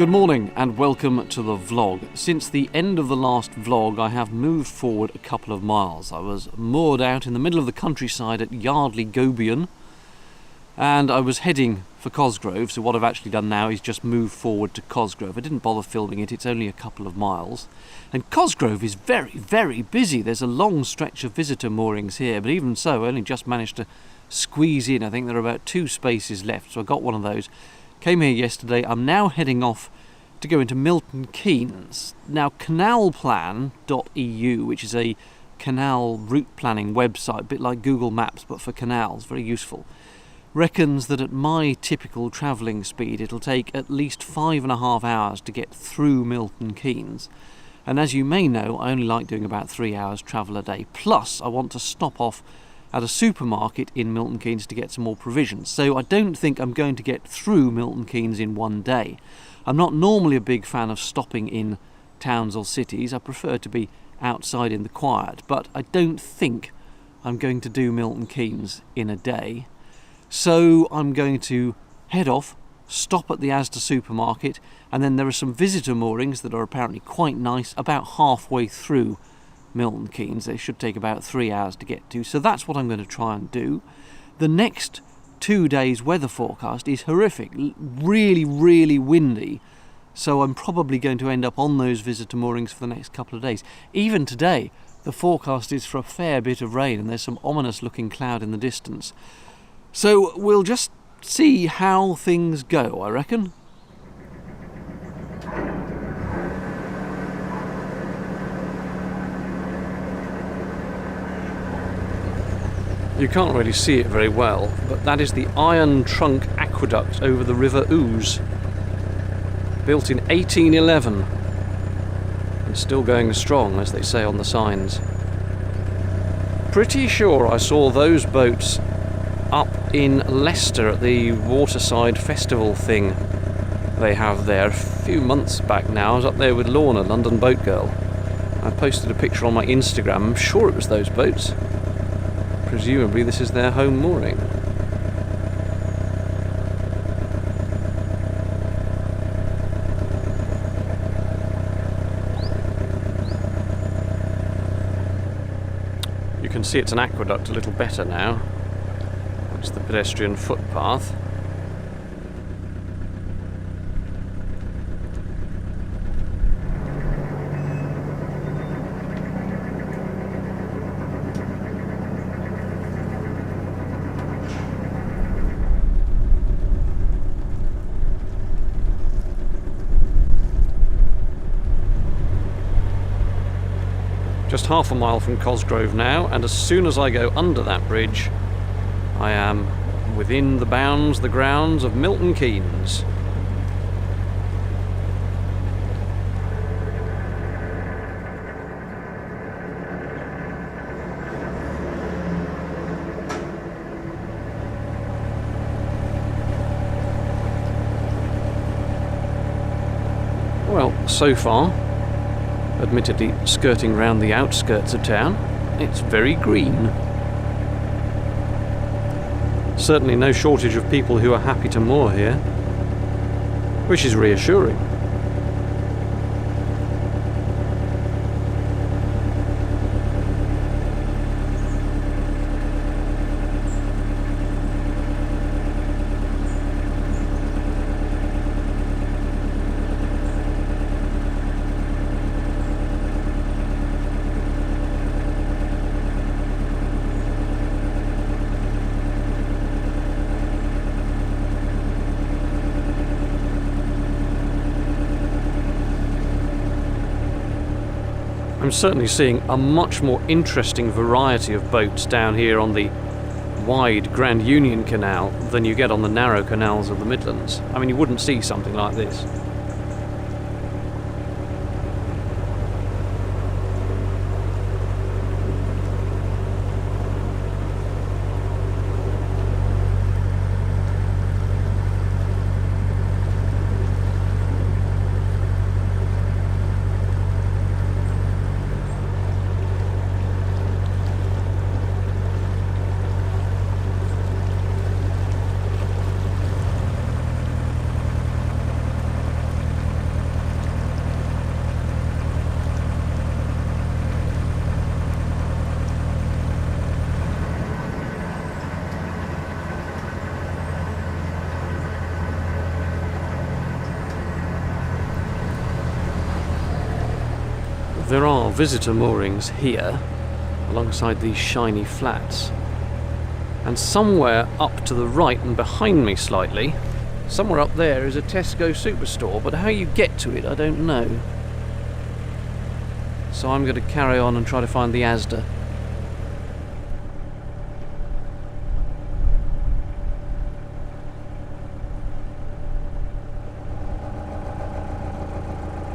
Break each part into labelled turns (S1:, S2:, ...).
S1: Good morning and welcome to the vlog. Since the end of the last vlog I have moved forward a couple of miles. I was moored out in the middle of the countryside at Yardley Gobion and I was heading for Cosgrove, so what I've actually done now is just move forward to Cosgrove. I didn't bother filming it, it's only a couple of miles. And Cosgrove is very, very busy. There's a long stretch of visitor moorings here, but even so I only just managed to squeeze in. I think there are about 2 spaces left, so I got one of those. Came here yesterday. I'm now heading off to go into Milton Keynes. Now, canalplan.eu, which is a canal route planning website, a bit like Google Maps but for canals, very useful, reckons that at my typical travelling speed it'll take at least 5.5 hours to get through Milton Keynes. And as you may know, I only like doing about 3 hours travel a day. Plus, I want to stop off at a supermarket in Milton Keynes to get some more provisions. So I don't think I'm going to get through Milton Keynes in one day. I'm not normally a big fan of stopping in towns or cities. I prefer to be outside in the quiet, but I don't think I'm going to do Milton Keynes in a day. So I'm going to head off, stop at the Asda supermarket, and then there are some visitor moorings that are apparently quite nice about halfway through Milton Keynes. They should take about 3 hours to get to, so that's what I'm going to try and do. The next 2 days weather forecast is horrific, really, really windy, so I'm probably going to end up on those visitor moorings for the next couple of days. Even today, the forecast is for a fair bit of rain and there's some ominous looking cloud in the distance. So we'll just see how things go, I reckon. You can't really see it very well, but that is the Iron Trunk Aqueduct over the River Ouse. Built in 1811 and still going strong, as they say on the signs. Pretty sure I saw those boats up in Leicester at the Waterside Festival thing they have there a few months back now. I was up there with Lorna, London Boat Girl. I posted a picture on my Instagram. I'm sure it was those boats. Presumably this is their home mooring. You can see it's an aqueduct a little better now. It's the pedestrian footpath. Just half a mile from Cosgrove now, and as soon as I go under that bridge, I am within the bounds, the grounds of Milton Keynes. Well, so far, admittedly skirting round the outskirts of town, it's very green. Certainly no shortage of people who are happy to moor here, which is reassuring. I'm certainly seeing a much more interesting variety of boats down here on the wide Grand Union Canal than you get on the narrow canals of the Midlands. I mean, you wouldn't see something like this. There are visitor moorings here, alongside these shiny flats. And somewhere up to the right and behind me slightly, somewhere up there is a Tesco superstore, but how you get to it I don't know. So I'm going to carry on and try to find the Asda.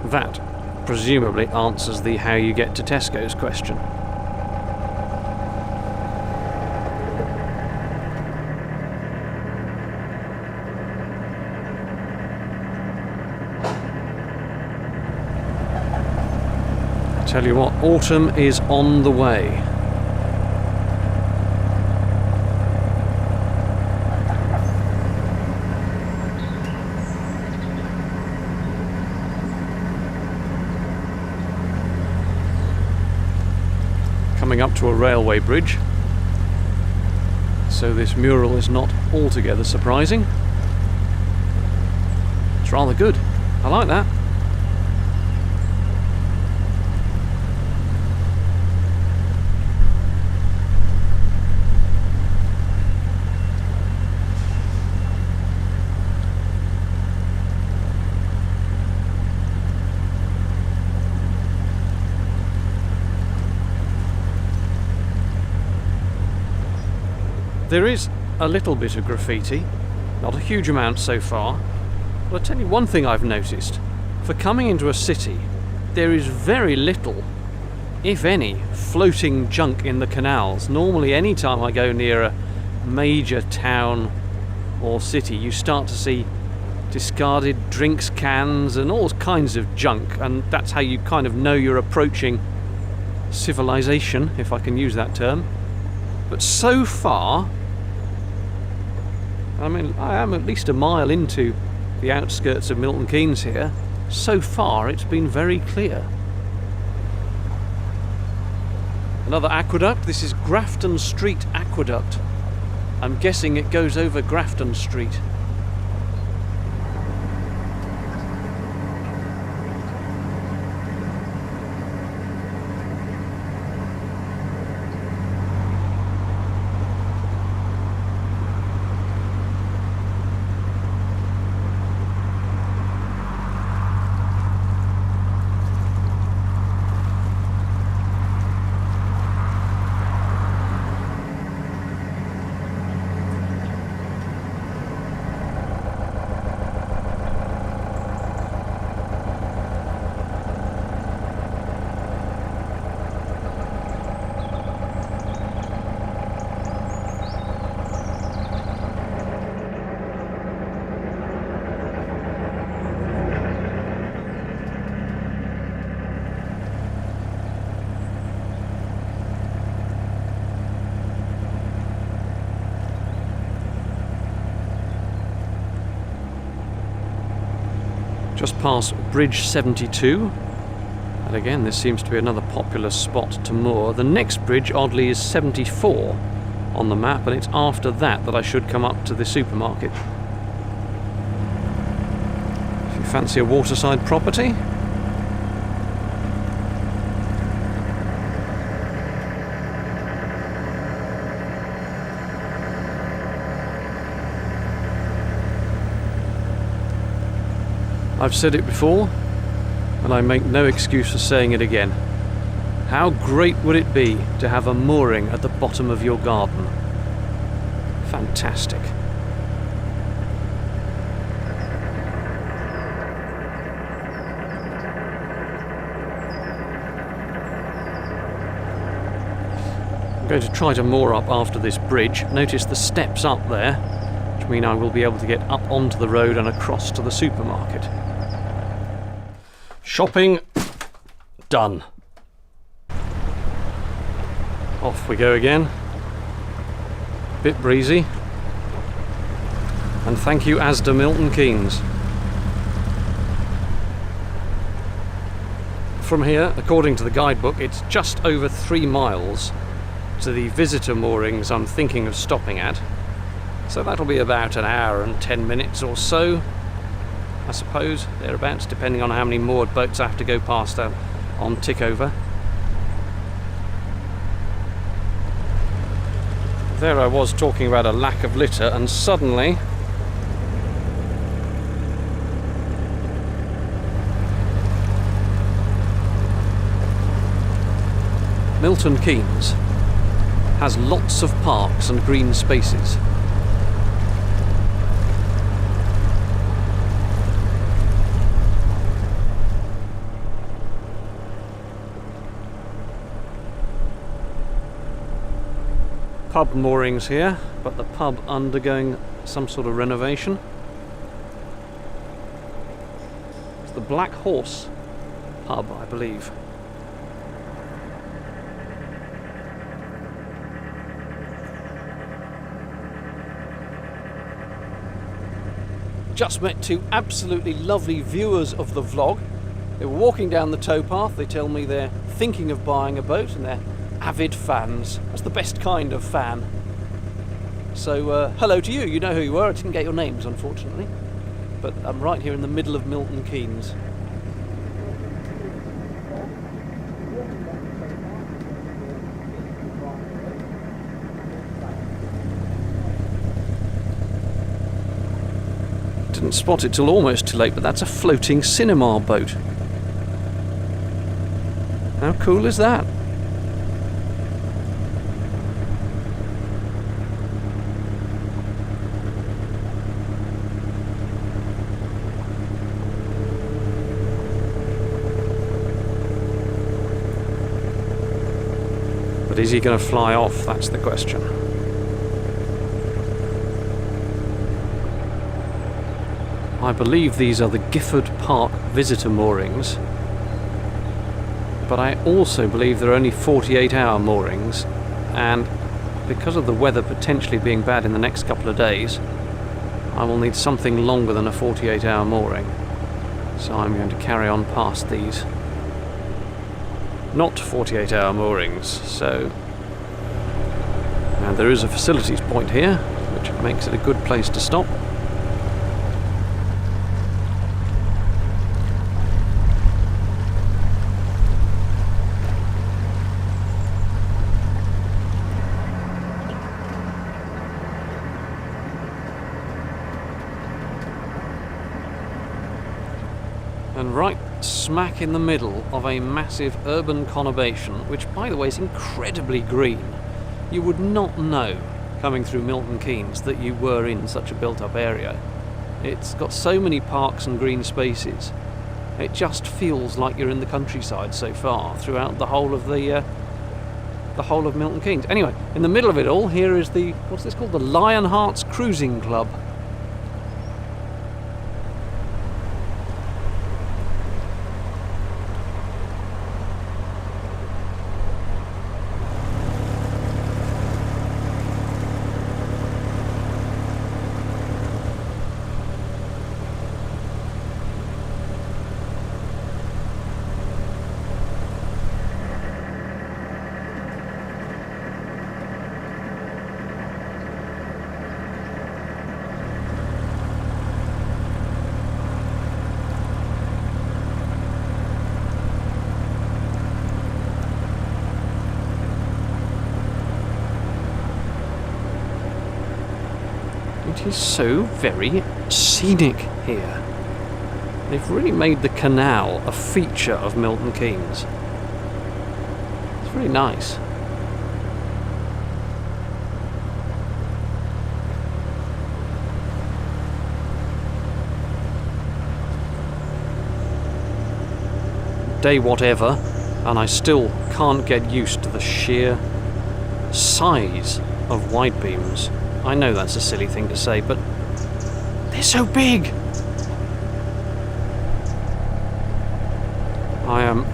S1: That presumably answers the how you get to Tesco's question. Tell you what, autumn is on the way. Coming up to a railway bridge, so this mural is not altogether surprising. It's rather good. I like that. There is a little bit of graffiti, not a huge amount so far, but I'll tell you one thing I've noticed. For coming into a city, there is very little, if any, floating junk in the canals. Normally, any time I go near a major town or city, you start to see discarded drinks cans and all kinds of junk, and that's how you kind of know you're approaching civilization, if I can use that term. But so far, I mean, I am at least a mile into the outskirts of Milton Keynes here. So far, it's been very clear. Another aqueduct. This is Grafton Street Aqueduct. I'm guessing it goes over Grafton Street. Just past Bridge 72, and again this seems to be another popular spot to moor. The next bridge, oddly, is 74 on the map, and it's after that that I should come up to the supermarket. If you fancy a waterside property, I've said it before, and I make no excuse for saying it again. How great would it be to have a mooring at the bottom of your garden? Fantastic. I'm going to try to moor up after this bridge. Notice the steps up there, which mean I will be able to get up onto the road and across to the supermarket. Shopping done. Off we go again. Bit breezy. And thank you, Asda Milton Keynes. From here, according to the guidebook, it's just over 3 miles to the visitor moorings I'm thinking of stopping at. So that'll be about an hour and 10 minutes or so, I suppose, thereabouts, depending on how many moored boats I have to go past on Tickover. There I was talking about a lack of litter, and suddenly Milton Keynes has lots of parks and green spaces. Pub moorings here, but the pub undergoing some sort of renovation. It's the Black Horse pub, I believe. Just met two absolutely lovely viewers of the vlog. They were walking down the towpath. They tell me they're thinking of buying a boat and they're avid fans. That's the best kind of fan. So hello to you. You know who you were. I didn't get your names, unfortunately. But I'm right here in the middle of Milton Keynes. Didn't spot it till almost too late, but that's a floating cinema boat. How cool is that? But is he going to fly off? That's the question. I believe these are the Gifford Park visitor moorings, but I also believe there are only 48-hour moorings, and because of the weather potentially being bad in the next couple of days, I will need something longer than a 48-hour mooring. So I'm going to carry on past these not 48-hour moorings. So, and there is a facilities point here, which makes it a good place to stop. And right smack in the middle of a massive urban conurbation, which by the way is incredibly green. You would not know coming through Milton Keynes that you were in such a built-up area. It's got so many parks and green spaces. It just feels like you're in the countryside so far throughout the whole of Milton Keynes. Anyway, in the middle of it all, here is the, what's this called? The Lionhearts Cruising Club. It is so very scenic here. They've really made the canal a feature of Milton Keynes. It's really nice. Day whatever, and I still can't get used to the sheer size of wide beams. I know that's a silly thing to say, but they're so big. I am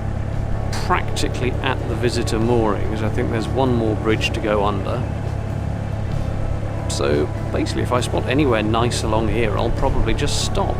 S1: practically at the visitor moorings. I think there's one more bridge to go under. So basically, if I spot anywhere nice along here, I'll probably just stop.